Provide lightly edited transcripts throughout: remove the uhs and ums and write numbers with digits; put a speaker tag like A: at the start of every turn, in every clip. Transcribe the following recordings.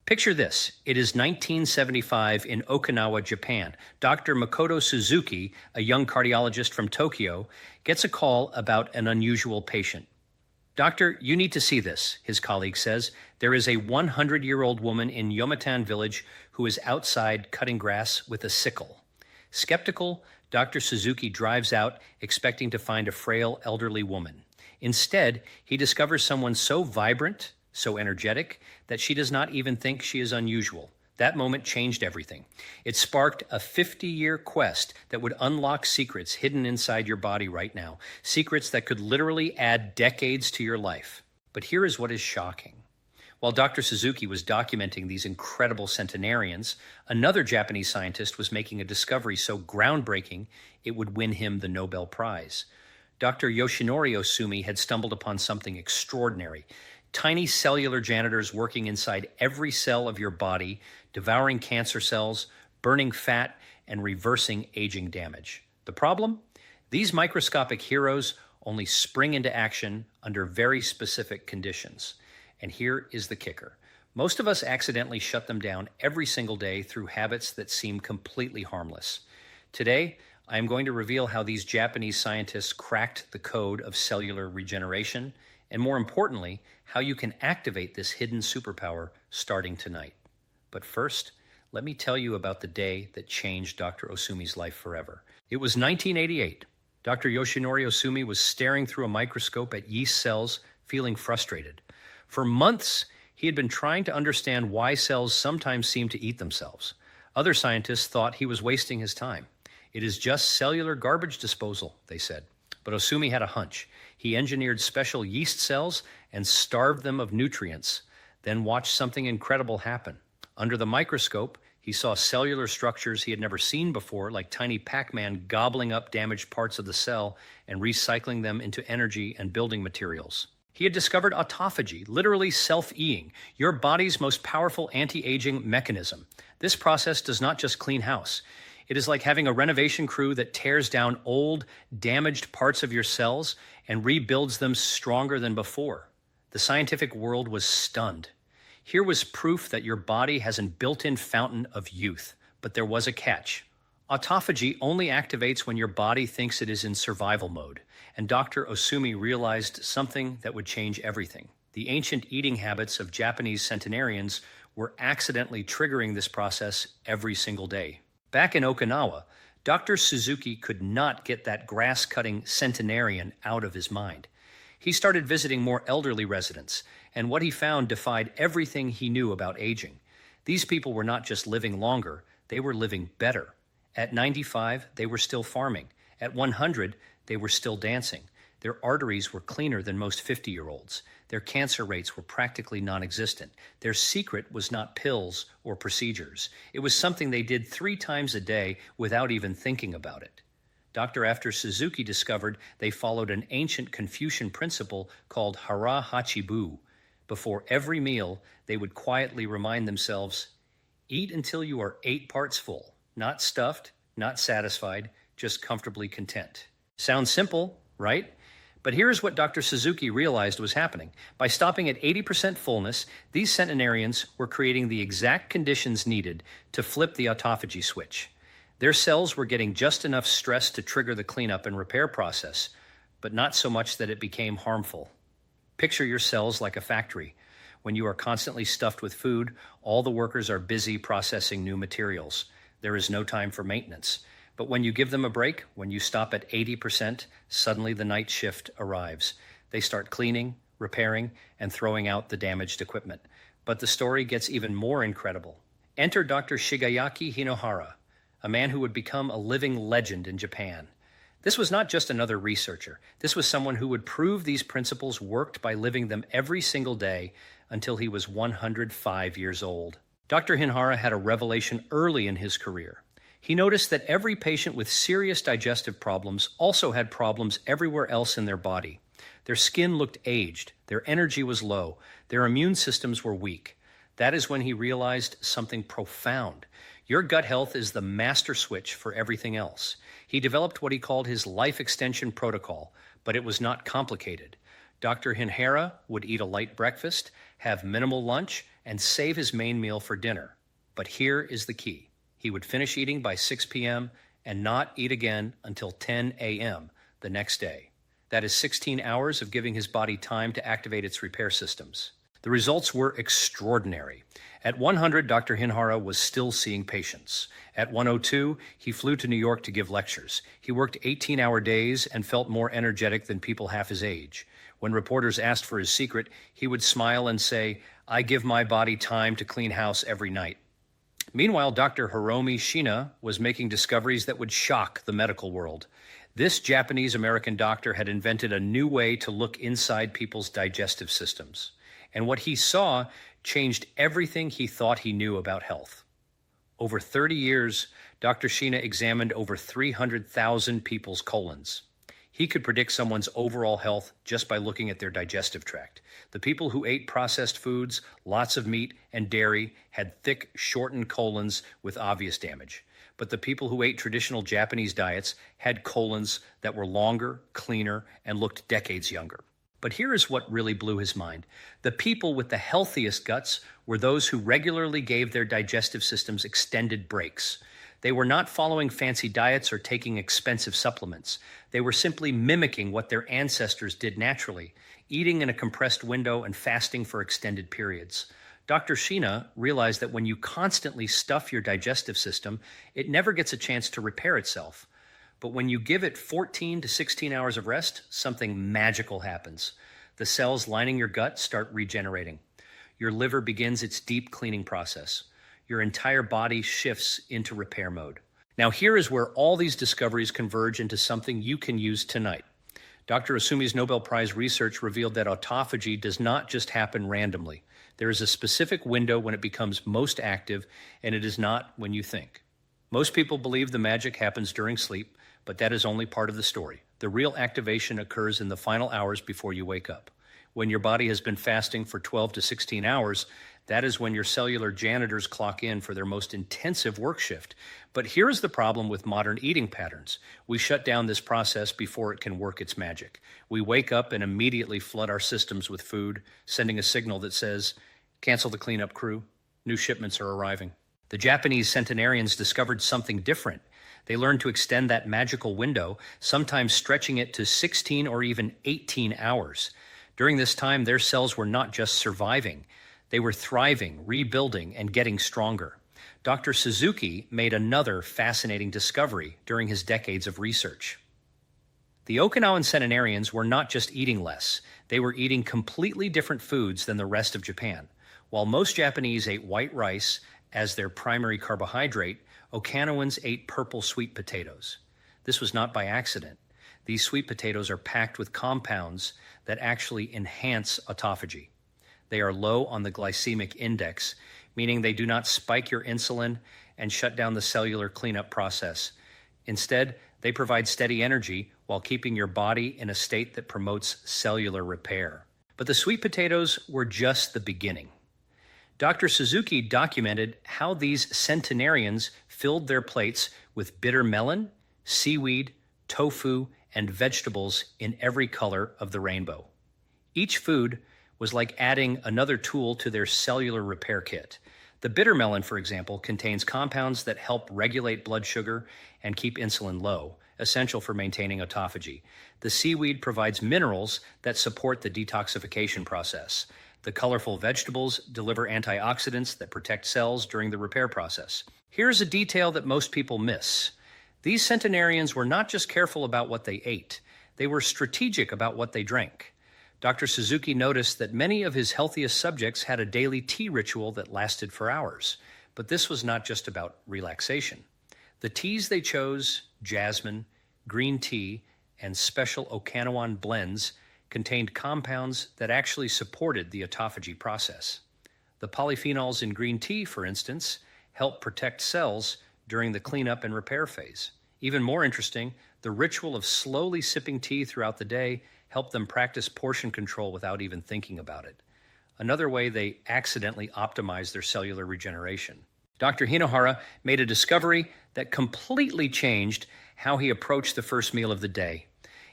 A: Picture this. It is 1975 in Okinawa, Japan. Dr. Makoto Suzuki, a young cardiologist from Tokyo, gets a call about an unusual patient. "Doctor, you need to see this," his colleague says. "There is a 100-year-old woman in Yomitan village who is outside cutting grass with a sickle." Skeptical, Dr. Suzuki drives out, expecting to find a frail elderly woman. Instead, he discovers someone so vibrant, so energetic, that she does not even think she is unusual. That moment changed everything. It sparked a 50-year quest that would unlock secrets hidden inside your body right now, secrets that could literally add decades to your life. But here is what is shocking. While Dr. Suzuki was documenting these incredible centenarians, another Japanese scientist was making a discovery so groundbreaking it would win him the Nobel Prize. Dr. Yoshinori Ohsumi had stumbled upon something extraordinary. Tiny cellular janitors working inside every cell of your body, devouring cancer cells, burning fat, and reversing aging damage. The problem? These microscopic heroes only spring into action under very specific conditions. And here is the kicker. Most of us accidentally shut them down every single day through habits that seem completely harmless. Today, I am going to reveal how these Japanese scientists cracked the code of cellular regeneration, and more importantly, how you can activate this hidden superpower starting tonight. But first, let me tell you about the day that changed Dr. Ohsumi's life forever. It was 1988. Dr. Yoshinori Ohsumi was staring through a microscope at yeast cells, feeling frustrated. For months, he had been trying to understand why cells sometimes seem to eat themselves. Other scientists thought he was wasting his time. "It is just cellular garbage disposal," they said. But Ohsumi had a hunch. He engineered special yeast cells and starved them of nutrients, then watched something incredible happen. Under the microscope, he saw cellular structures he had never seen before, like tiny Pac-Man gobbling up damaged parts of the cell and recycling them into energy and building materials. He had discovered autophagy, literally self-eating, your body's most powerful anti-aging mechanism. This process does not just clean house. It is like having a renovation crew that tears down old, damaged parts of your cells and rebuilds them stronger than before. The scientific world was stunned. Here was proof that your body has a built-in fountain of youth, but there was a catch. Autophagy only activates when your body thinks it is in survival mode, and Dr. Ohsumi realized something that would change everything. The ancient eating habits of Japanese centenarians were accidentally triggering this process every single day. Back in Okinawa, Dr. Suzuki could not get that grass-cutting centenarian out of his mind. He started visiting more elderly residents, and what he found defied everything he knew about aging. These people were not just living longer, they were living better. At 95, they were still farming. At 100, they were still dancing. Their arteries were cleaner than most 50-year-olds. Their cancer rates were practically non-existent. Their secret was not pills or procedures. It was something they did 3 times a day without even thinking about it. After Suzuki discovered they followed an ancient Confucian principle called hara hachibu. Before every meal, they would quietly remind themselves, "Eat until you are 8 parts full, not stuffed, not satisfied, just comfortably content." Sounds simple, right? But here's what Dr. Suzuki realized was happening. By stopping at 80% fullness, these centenarians were creating the exact conditions needed to flip the autophagy switch. Their cells were getting just enough stress to trigger the cleanup and repair process, but not so much that it became harmful. Picture your cells like a factory. When you are constantly stuffed with food, all the workers are busy processing new materials. There is no time for maintenance. But when you give them a break, when you stop at 80%, suddenly the night shift arrives. They start cleaning, repairing, and throwing out the damaged equipment. But the story gets even more incredible. Enter Dr. Shigeyaki Hinohara, a man who would become a living legend in Japan. This was not just another researcher. This was someone who would prove these principles worked by living them every single day until he was 105 years old. Dr. Hinohara had a revelation early in his career. He noticed that every patient with serious digestive problems also had problems everywhere else in their body. Their skin looked aged, their energy was low, their immune systems were weak. That is when he realized something profound. Your gut health is the master switch for everything else. He developed what he called his life extension protocol, but it was not complicated. Dr. Hinohara would eat a light breakfast, have minimal lunch, and save his main meal for dinner. But here is the key. He would finish eating by 6 p.m. and not eat again until 10 a.m. the next day. That is 16 hours of giving his body time to activate its repair systems. The results were extraordinary. At 100, Dr. Hinhara was still seeing patients. At 102, he flew to New York to give lectures. He worked 18-hour days and felt more energetic than people half his age. When reporters asked for his secret, he would smile and say, "I give my body time to clean house every night." Meanwhile, Dr. Hiromi Shina was making discoveries that would shock the medical world. This Japanese-American doctor had invented a new way to look inside people's digestive systems. And what he saw changed everything he thought he knew about health. Over 30 years, Dr. Shina examined over 300,000 people's colons. He could predict someone's overall health just by looking at their digestive tract. The people who ate processed foods, lots of meat, and dairy had thick, shortened colons with obvious damage. But the people who ate traditional Japanese diets had colons that were longer, cleaner, and looked decades younger. But here is what really blew his mind. The people with the healthiest guts were those who regularly gave their digestive systems extended breaks. They were not following fancy diets or taking expensive supplements. They were simply mimicking what their ancestors did naturally, eating in a compressed window and fasting for extended periods. Dr. Shina realized that when you constantly stuff your digestive system, it never gets a chance to repair itself. But when you give it 14 to 16 hours of rest, something magical happens. The cells lining your gut start regenerating. Your liver begins its deep cleaning process. Your entire body shifts into repair mode. Now here is where all these discoveries converge into something you can use tonight. Dr. Asumi's Nobel Prize research revealed that autophagy does not just happen randomly. There is a specific window when it becomes most active, and it is not when you think. Most people believe the magic happens during sleep, but that is only part of the story. The real activation occurs in the final hours before you wake up. When your body has been fasting for 12 to 16 hours, that is when your cellular janitors clock in for their most intensive work shift. But here's the problem with modern eating patterns. We shut down this process before it can work its magic. We wake up and immediately flood our systems with food, sending a signal that says, "Cancel the cleanup crew. New shipments are arriving." The Japanese centenarians discovered something different. They learned to extend that magical window, sometimes stretching it to 16 or even 18 hours. During this time, their cells were not just surviving. They were thriving, rebuilding, and getting stronger. Dr. Suzuki made another fascinating discovery during his decades of research. The Okinawan centenarians were not just eating less. They were eating completely different foods than the rest of Japan. While most Japanese ate white rice as their primary carbohydrate, Okinawans ate purple sweet potatoes. This was not by accident. These sweet potatoes are packed with compounds that actually enhance autophagy. They are low on the glycemic index, meaning they do not spike your insulin and shut down the cellular cleanup process. Instead, they provide steady energy while keeping your body in a state that promotes cellular repair. But the sweet potatoes were just the beginning. Dr. Suzuki documented how these centenarians filled their plates with bitter melon, seaweed, tofu, and vegetables in every color of the rainbow. Each food was like adding another tool to their cellular repair kit. The bitter melon, for example, contains compounds that help regulate blood sugar and keep insulin low, essential for maintaining autophagy. The seaweed provides minerals that support the detoxification process. The colorful vegetables deliver antioxidants that protect cells during the repair process. Here's a detail that most people miss. These centenarians were not just careful about what they ate, they were strategic about what they drank. Dr. Suzuki noticed that many of his healthiest subjects had a daily tea ritual that lasted for hours. But this was not just about relaxation. The teas they chose, jasmine, green tea, and special Okinawan blends, contained compounds that actually supported the autophagy process. The polyphenols in green tea, for instance, help protect cells during the cleanup and repair phase. Even more interesting, the ritual of slowly sipping tea throughout the day helped them practice portion control without even thinking about it. Another way they accidentally optimized their cellular regeneration. Dr. Hinahara made a discovery that completely changed how he approached the first meal of the day.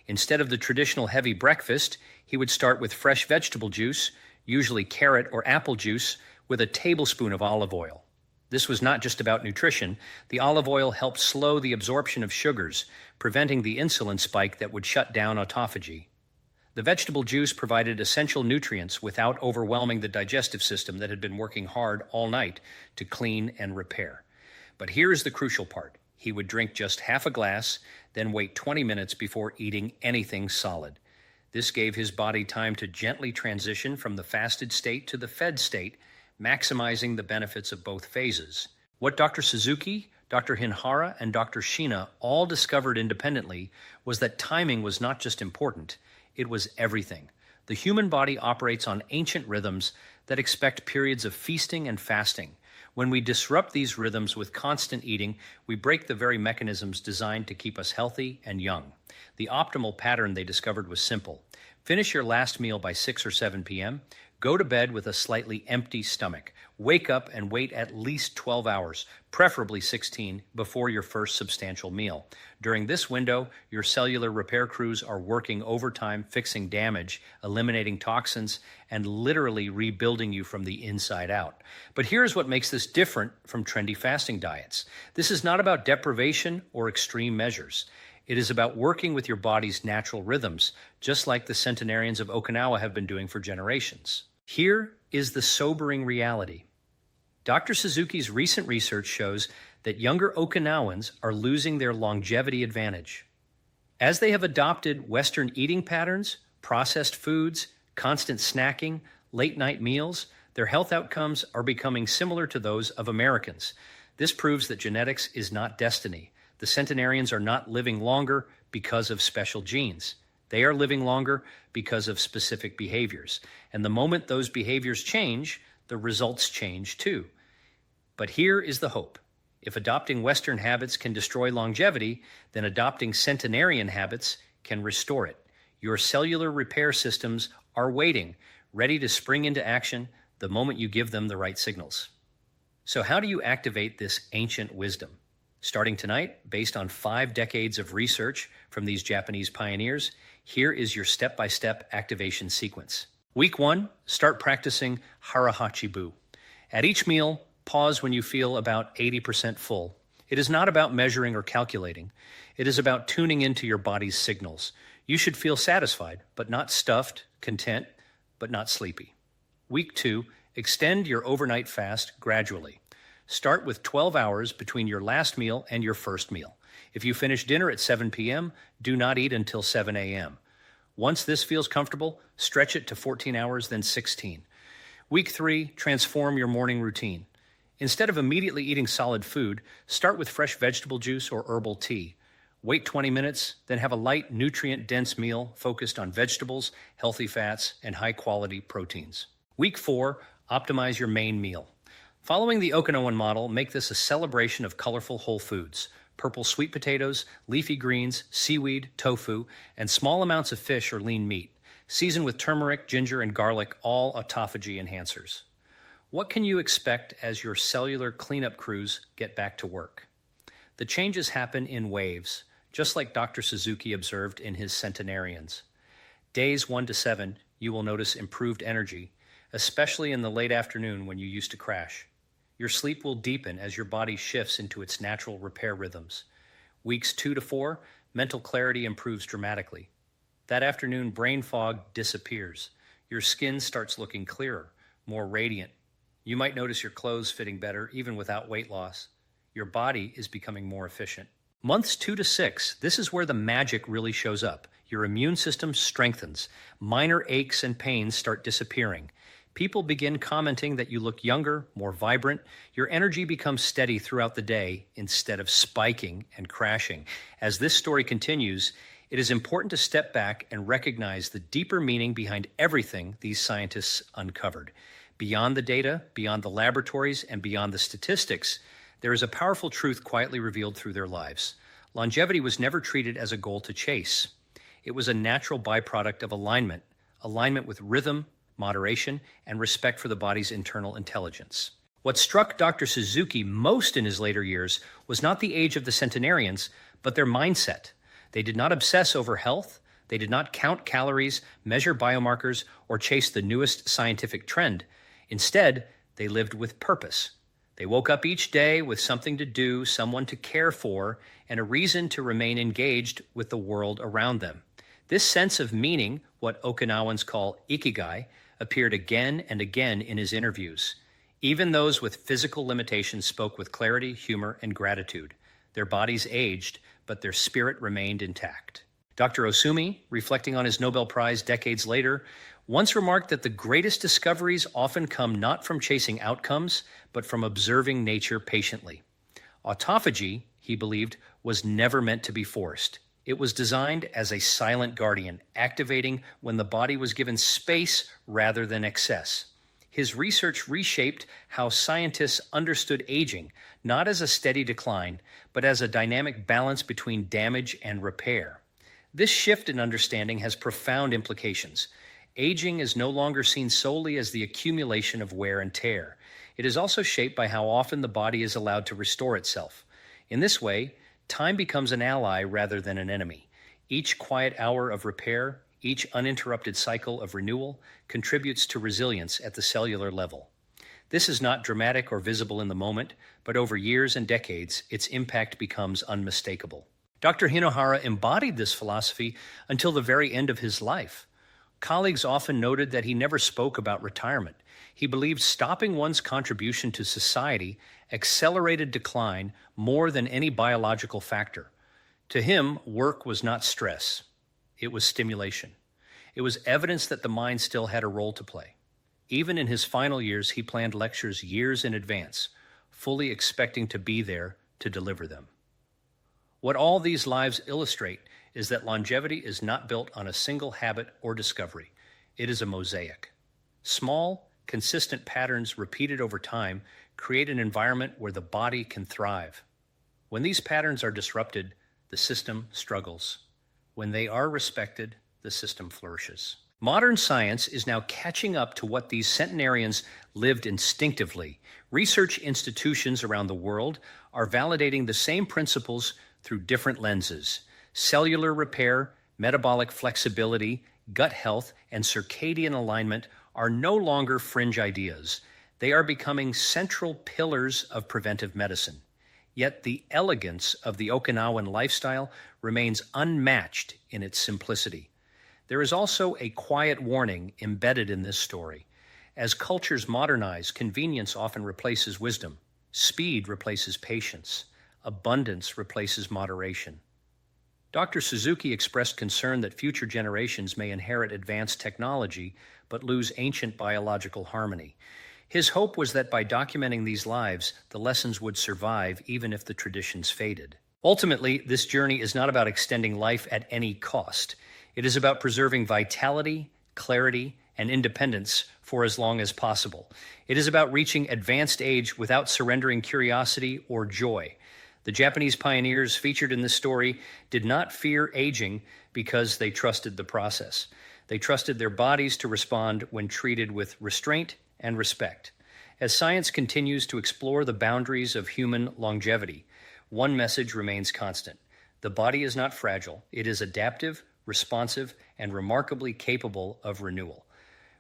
A: Instead of the traditional heavy breakfast, he would start with fresh vegetable juice, usually carrot or apple juice, with a tablespoon of olive oil. This was not just about nutrition. The olive oil helped slow the absorption of sugars, preventing the insulin spike that would shut down autophagy. The vegetable juice provided essential nutrients without overwhelming the digestive system that had been working hard all night to clean and repair. But here is the crucial part. He would drink just half a glass, then wait 20 minutes before eating anything solid. This gave his body time to gently transition from the fasted state to the fed state, maximizing the benefits of both phases. What Dr. Suzuki, Dr. Hinhara, and Dr. Sheena all discovered independently was that timing was not just important, it was everything. The human body operates on ancient rhythms that expect periods of feasting and fasting. When we disrupt these rhythms with constant eating, we break the very mechanisms designed to keep us healthy and young. The optimal pattern they discovered was simple. Finish your last meal by 6 or 7 p.m., go to bed with a slightly empty stomach. Wake up and wait at least 12 hours, preferably 16, before your first substantial meal. During this window, your cellular repair crews are working overtime, fixing damage, eliminating toxins, and literally rebuilding you from the inside out. But here's what makes this different from trendy fasting diets. This is not about deprivation or extreme measures. It is about working with your body's natural rhythms, just like the centenarians of Okinawa have been doing for generations. Here is the sobering reality. Dr. Suzuki's recent research shows that younger Okinawans are losing their longevity advantage. As they have adopted Western eating patterns, processed foods, constant snacking, late-night meals, their health outcomes are becoming similar to those of Americans. This proves that genetics is not destiny. The centenarians are not living longer because of special genes. They are living longer because of specific behaviors. And the moment those behaviors change, the results change too. But here is the hope. If adopting Western habits can destroy longevity, then adopting centenarian habits can restore it. Your cellular repair systems are waiting, ready to spring into action the moment you give them the right signals. So how do you activate this ancient wisdom? Starting tonight, based on 5 decades of research from these Japanese pioneers, here is your step-by-step activation sequence. Week 1, start practicing harahachibu. At each meal, pause when you feel about 80% full. It is not about measuring or calculating. It is about tuning into your body's signals. You should feel satisfied, but not stuffed, content, but not sleepy. Week 2, extend your overnight fast gradually. Start with 12 hours between your last meal and your first meal. If you finish dinner at 7 p.m., do not eat until 7 a.m. Once this feels comfortable, stretch it to 14 hours, then 16. Week 3, transform your morning routine. Instead of immediately eating solid food, start with fresh vegetable juice or herbal tea. Wait 20 minutes, then have a light, nutrient-dense meal focused on vegetables, healthy fats, and high-quality proteins. Week 4, optimize your main meal. Following the Okinawan model, make this a celebration of colorful whole foods: purple sweet potatoes, leafy greens, seaweed, tofu, and small amounts of fish or lean meat. Season with turmeric, ginger, and garlic, all autophagy enhancers. What can you expect as your cellular cleanup crews get back to work? The changes happen in waves, just like Dr. Suzuki observed in his centenarians. Days 1 to 7, you will notice improved energy, especially in the late afternoon when you used to crash. Your sleep will deepen as your body shifts into its natural repair rhythms. Weeks 2 to 4, mental clarity improves dramatically. That afternoon, brain fog disappears. Your skin starts looking clearer, more radiant. You might notice your clothes fitting better, even without weight loss. Your body is becoming more efficient. Months 2 to 6, this is where the magic really shows up. Your immune system strengthens. Minor aches and pains start disappearing. People begin commenting that you look younger, more vibrant. Your energy becomes steady throughout the day instead of spiking and crashing. As this story continues, it is important to step back and recognize the deeper meaning behind everything these scientists uncovered. Beyond the data, beyond the laboratories, and beyond the statistics, there is a powerful truth quietly revealed through their lives. Longevity was never treated as a goal to chase. It was a natural byproduct of alignment with rhythm, moderation, and respect for the body's internal intelligence. What struck Dr. Suzuki most in his later years was not the age of the centenarians, but their mindset. They did not obsess over health. They did not count calories, measure biomarkers, or chase the newest scientific trend. Instead, They lived with purpose. They woke up each day with something to do, someone to care for, and a reason to remain engaged with the world around them. This sense of meaning, what Okinawans call ikigai, appeared again and again in his interviews. Even those with physical limitations spoke with clarity, humor, and gratitude. Their bodies aged, but their spirit remained intact. Dr. Osumi, reflecting on his Nobel Prize decades later, once remarked that the greatest discoveries often come not from chasing outcomes, but from observing nature patiently. Autophagy, he believed, was never meant to be forced. It was designed as a silent guardian, activating when the body was given space rather than excess. His research reshaped how scientists understood aging, not as a steady decline, but as a dynamic balance between damage and repair. This shift in understanding has profound implications. Aging is no longer seen solely as the accumulation of wear and tear. It is also shaped by how often the body is allowed to restore itself. In this way, time becomes an ally rather than an enemy. Each quiet hour of repair, each uninterrupted cycle of renewal contributes to resilience at the cellular level. This is not dramatic or visible in the moment, but over years and decades, its impact becomes unmistakable. Dr. Hinohara embodied this philosophy until the very end of his life. Colleagues often noted that he never spoke about retirement. He believed stopping one's contribution to society accelerated decline more than any biological factor. To him, work was not stress. It was stimulation. It was evidence that the mind still had a role to play. Even in his final years, he planned lectures years in advance, fully expecting to be there to deliver them. What all these lives illustrate is that longevity is not built on a single habit or discovery. It is a mosaic. Small, consistent patterns repeated over time create an environment where the body can thrive. When these patterns are disrupted, the system struggles. When they are respected, the system flourishes. Modern science is now catching up to what these centenarians lived instinctively. Research institutions around the world are validating the same principles through different lenses. Cellular repair, metabolic flexibility, gut health, and circadian alignment are no longer fringe ideas. They are becoming central pillars of preventive medicine. Yet the elegance of the Okinawan lifestyle remains unmatched in its simplicity. There is also a quiet warning embedded in this story. As cultures modernize, convenience often replaces wisdom. Speed replaces patience. Abundance replaces moderation. Dr. Suzuki expressed concern that future generations may inherit advanced technology but lose ancient biological harmony. His hope was that by documenting these lives, the lessons would survive even if the traditions faded. Ultimately, this journey is not about extending life at any cost. It is about preserving vitality, clarity, and independence for as long as possible. It is about reaching advanced age without surrendering curiosity or joy. The Japanese pioneers featured in this story did not fear aging because they trusted the process. They trusted their bodies to respond when treated with restraint and respect. As science continues to explore the boundaries of human longevity, one message remains constant. The body is not fragile. It is adaptive, responsive, and remarkably capable of renewal.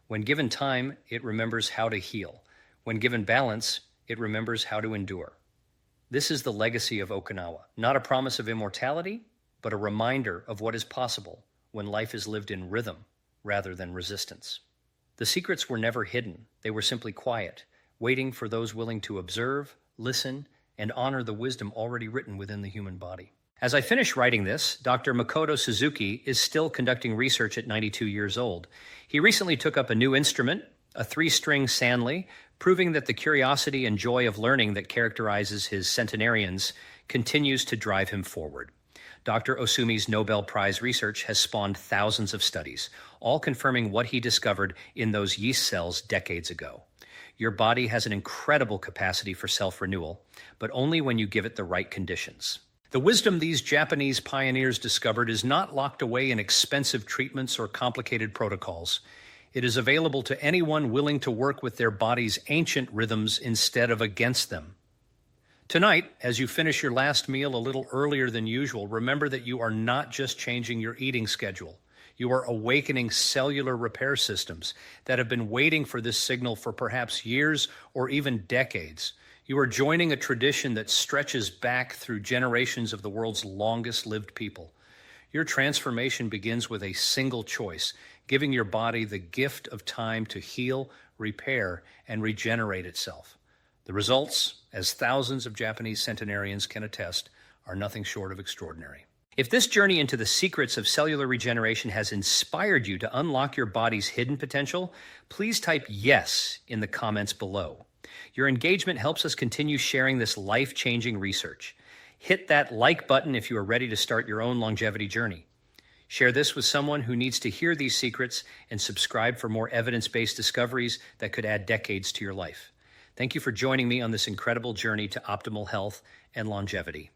A: When given time, it remembers how to heal. When given balance, it remembers how to endure. This is the legacy of Okinawa, not a promise of immortality, but a reminder of what is possible when life is lived in rhythm rather than resistance. The secrets were never hidden. They were simply quiet, waiting for those willing to observe, listen, and honor the wisdom already written within the human body. As I finish writing this, Dr. Makoto Suzuki is still conducting research at 92 years old. He recently took up a new instrument, a 3-string sanli, proving that the curiosity and joy of learning that characterizes his centenarians continues to drive him forward. Dr. Osumi's Nobel Prize research has spawned thousands of studies, all confirming what he discovered in those yeast cells decades ago. Your body has an incredible capacity for self-renewal, but only when you give it the right conditions. The wisdom these Japanese pioneers discovered is not locked away in expensive treatments or complicated protocols. It is available to anyone willing to work with their body's ancient rhythms instead of against them. Tonight, as you finish your last meal a little earlier than usual, remember that you are not just changing your eating schedule. You are awakening cellular repair systems that have been waiting for this signal for perhaps years or even decades. You are joining a tradition that stretches back through generations of the world's longest lived people. Your transformation begins with a single choice, giving your body the gift of time to heal, repair, and regenerate itself. The results, as thousands of Japanese centenarians can attest, are nothing short of extraordinary. If this journey into the secrets of cellular regeneration has inspired you to unlock your body's hidden potential, please type yes in the comments below. Your engagement helps us continue sharing this life-changing research. Hit that like button if you are ready to start your own longevity journey. Share this with someone who needs to hear these secrets, and subscribe for more evidence-based discoveries that could add decades to your life. Thank you for joining me on this incredible journey to optimal health and longevity.